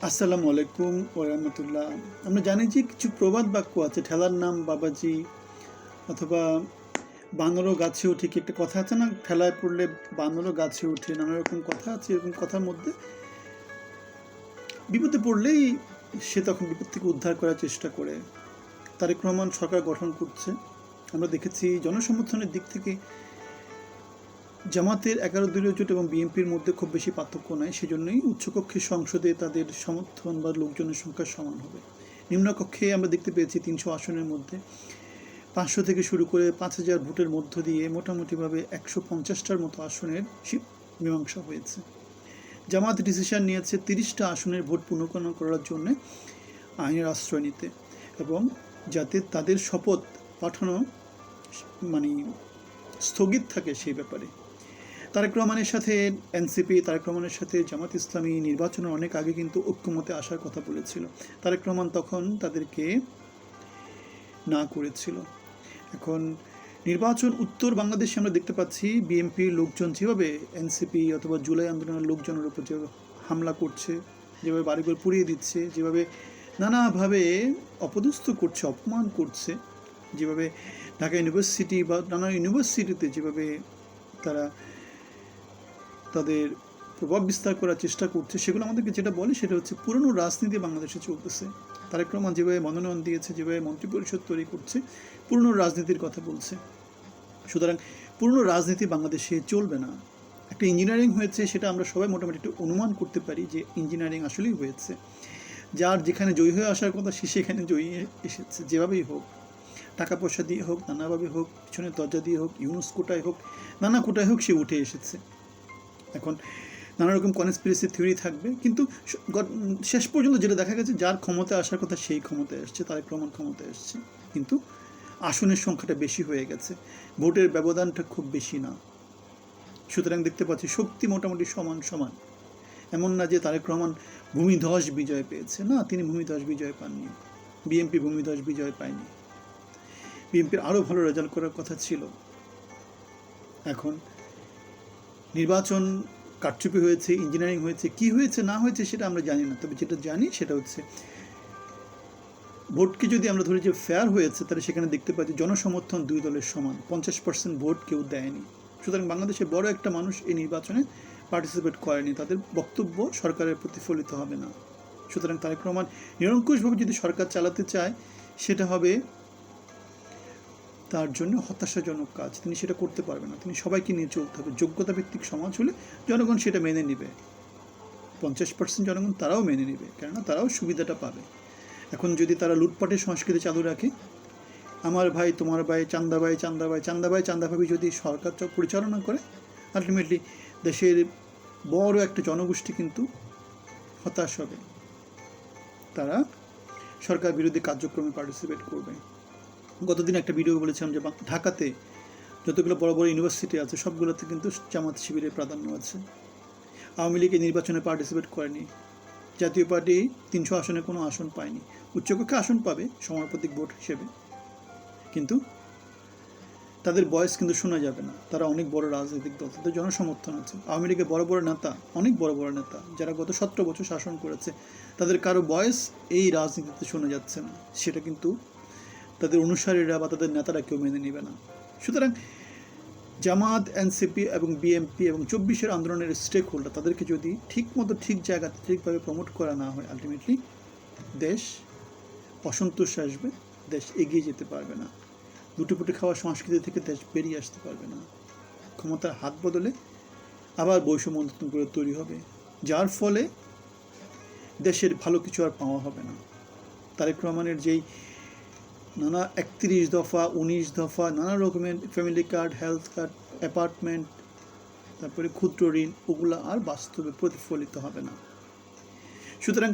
আসসালামু আলাইকুম ওয়া রাহমাতুল্লাহ। আমরা জানি যে কিছু প্রবাদ বাক্য আছে, ঠেলার নাম বাবাজি, অথবা বানরও গাছে ওঠে, কি একটা কথা আছে না, ঠেলায় পড়লে বানরও গাছে ওঠে, নানা রকম কথা আছে। এরকম কথার মধ্যে বিপদে পড়লেই সে তখন বিপদ থেকে উদ্ধার করার চেষ্টা করে। তারেক রহমান সরকার গঠন করছে। আমরা দেখেছি জনসমর্থনের দিক থেকে জামাতের 11 দলীয় জোট এবং বিএনপির মধ্যে খুব বেশি পার্থক্য নাই। সেজন্যই উচ্চকক্ষের সংসদে তাদের সমর্থন বা লোকজনের সংখ্যা সমান হবে। নিম্নকক্ষে আমরা দেখতে পেয়েছি 300 আসনের মধ্যে 500 থেকে শুরু করে 5000 ভোটের মধ্য দিয়ে মোটামুটিভাবে 150টার মতো আসনের মীমাংসা হয়েছে। জামাত ডিসিশন নিয়েছে 30টা আসনের ভোট পুনর্গণনা করার জন্য আইনের আশ্রয় নিতে, এবং যাতে তাদের শপথ পাঠানো স্থগিত থাকে সেই ব্যাপারে। তারেক রহমানের সাথে এনসিপি, তারেক রহমানের সাথে জামাত ইসলামী নির্বাচনের অনেক আগে কিন্তু ঐক্যমতে আসার কথা বলেছিল। তারেক রহমান তখন তাদেরকে না করেছিল। এখন নির্বাচন উত্তর বাংলাদেশে আমরা দেখতে পাচ্ছি বিএনপির লোকজন যেভাবে এনসিপি অথবা জুলাই আন্দোলনের লোকজনের উপর যেভাবে হামলা করছে, যেভাবে বাড়িঘর পুড়িয়ে দিচ্ছে, যেভাবে নানাভাবে অপদস্থ করছে, অপমান করছে, যেভাবে ঢাকা ইউনিভার্সিটি বা নানা ইউনিভার্সিটিতে যেভাবে তারা তাদের প্রভাব বিস্তার করার চেষ্টা করছে, সেগুলো আমাদেরকে যেটা বলে সেটা হচ্ছে পুরনো রাজনীতি বাংলাদেশে চলতেছে। তারেক রহমান যেভাবে মনোনয়ন দিয়েছে, যেভাবে মন্ত্রিপরিষদ তৈরি করছে, পুরনো রাজনীতির কথা বলছে। সুতরাং পুরনো রাজনীতি বাংলাদেশে চলবে না। একটা ইঞ্জিনিয়ারিং হয়েছে, সেটা আমরা সবাই মোটামুটি একটু অনুমান করতে পারি যে ইঞ্জিনিয়ারিং আসলেই হয়েছে। যার যেখানে জয়ী হয়ে আসার কথা সে সেখানে জয়ী এসেছে, যেভাবেই হোক, টাকা পয়সা দিয়ে হোক, নানাভাবে হোক, পিছনের দরজা দিয়ে হোক, ইউনুস কোটায় হোক, নানা কোটায় হোক, সে উঠে এসেছে। এখন নানা রকম কনস্পিরেসি থিওরি থাকবে, কিন্তু শেষ পর্যন্ত যেটা দেখা গেছে, যার ক্ষমতায় আসার কথা সেই ক্ষমতায় আসছে, তারেক রহমান ক্ষমতায় আসছে, কিন্তু আসনের সংখ্যাটা বেশি হয়ে গেছে, ভোটের ব্যবধানটা খুব বেশি না। সুতরাং দেখতে পাচ্ছি শক্তি মোটামুটি সমান সমান। এমন না যে তারেক রহমান ভূমিধস বিজয় পেয়েছে, না, তিনি ভূমিধস বিজয় পাননি। বিএনপি ভূমিধস বিজয় পায়নি। বিএনপির আরও ভালো রেজাল্ট করার কথা ছিল। এখন নির্বাচন কারচুপি হয়েছে, ইঞ্জিনিয়ারিং হয়েছে, কি হয়েছে না হয়েছে সেটা আমরা জানি না। তবে যেটা জানি সেটা হচ্ছে ভোটকে যদি আমরা ধরি যে ফেয়ার হয়েছে, তাহলে সেখানে দেখতে পাচ্ছি জনসমর্থন দুই দলের সমান, 50% ভোট কেউ দেয়নি। সুতরাং বাংলাদেশে বড় একটা মানুষ এই নির্বাচনে পার্টিসিপেট করেনি, তাদের বক্তব্য সরকারের প্রতিফলিত হবে না। সুতরাং তারেক রহমান নিরঙ্কুশভাবে যদি সরকার চালাতে চায়, সেটা হবে তার জন্য হতাশাজনক কাজ। তিনি সেটা করতে পারবেন না। তিনি সবাইকে নিয়ে চলতে হবে। যোগ্যতা ভিত্তিক সমাজ হলে জনগণ সেটা মেনে নেবে। 50% জনগণ তারাও মেনে নেবে, কেননা তারাও সুবিধাটা পাবে। এখন যদি তারা লুটপাটের সংস্কৃতি চালু রাখে, আমার ভাই তোমার ভাই, চান্দা ভাই চান্দা ভাই, চান্দা ভাই চান্দা ভাবি যদি সরকার পরিচালনা করে, আলটিমেটলি দেশের বড় একটা জনগোষ্ঠী কিন্তু হতাশ হবে। তারা সরকার বিরোধী কার্যক্রমে পার্টিসিপেট করবে। গতদিন একটা ভিডিও বলেছিলাম যে ঢাকাতে যতগুলো বড় বড় ইউনিভার্সিটি আছে, সবগুলোতে কিন্তু জামাত শিবিরের প্রাধান্য আছে। আওয়ামী লীগ নির্বাচনে পার্টিসিপেট করেনি। জাতীয় পার্টি 300 আসনে কোনো আসন পায়নি। উচ্চকক্ষে আসন পাবে সমানুপাতিক ভোট হিসেবে, কিন্তু তাদের বয়স কিন্তু শোনা যাবে না। তারা অনেক বড় রাজনৈতিক দল, তাদের জনসমর্থন আছে। আওয়ামী লীগের বড় বড় নেতা, অনেক বড় বড় নেতা যারা গত 17 বছর শাসন করেছে, তাদের কারো বয়স এই রাজনীতিতে শোনা যাচ্ছে না। সেটা কিন্তু তাদের অনুসারীরা বা তাদের নেতারা কেউ মেনে নেবে না। সুতরাং জামাত, এনসিপি এবং বিএনপি এবং 24-এর আন্দোলনের স্টেক হোল্ডার, তাদেরকে যদি ঠিকমতো ঠিক জায়গাতে ঠিকভাবে প্রমোট করা না হয়, আলটিমেটলি দেশ অসন্তোষ আসবে, দেশ এগিয়ে যেতে পারবে না। লুটেপুটে খাওয়া সংস্কৃতি থেকে দেশ বেরিয়ে আসতে পারবে না। ক্ষমতার হাত বদলে আবার বৈষম্য নতুন করে তৈরি হবে, যার ফলে দেশের ভালো কিছু আর পাওয়া হবে না। তারেক রহমানের যেই নানা 31 দফা, 19 দফা, নানা রকমের family card, health card, apartment, তারপরে ক্ষুদ্র ঋণ, ওগুলো আর বাস্তবে প্রতিফলিত হবে না। সুতরাং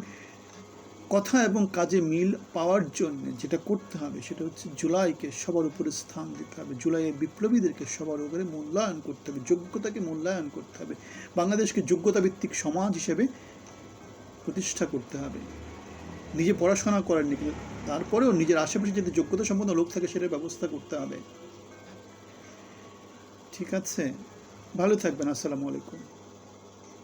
কথা এবং কাজে মিল পাওয়ার জন্য যেটা করতে হবে সেটা হচ্ছে জুলাইকে সবার উপরে স্থান দিতে হবে। জুলাইয়ের বিপ্লবীদেরকে সবার উপরে মূল্যায়ন করতে হবে, যোগ্যতাকে মূল্যায়ন করতে হবে, বাংলাদেশকে যোগ্যতাভিত্তিক সমাজ হিসেবে প্রতিষ্ঠা করতে হবে। নিজে পড়াশোনা করেননি, কিন্তু তারপরেও নিজের আশেপাশে যদি যোগ্যতা সম্পন্ন লোক থাকে সেটার ব্যবস্থা করতে হবে। ঠিক আছে, ভালো থাকবেন। আসসালামু আলাইকুম।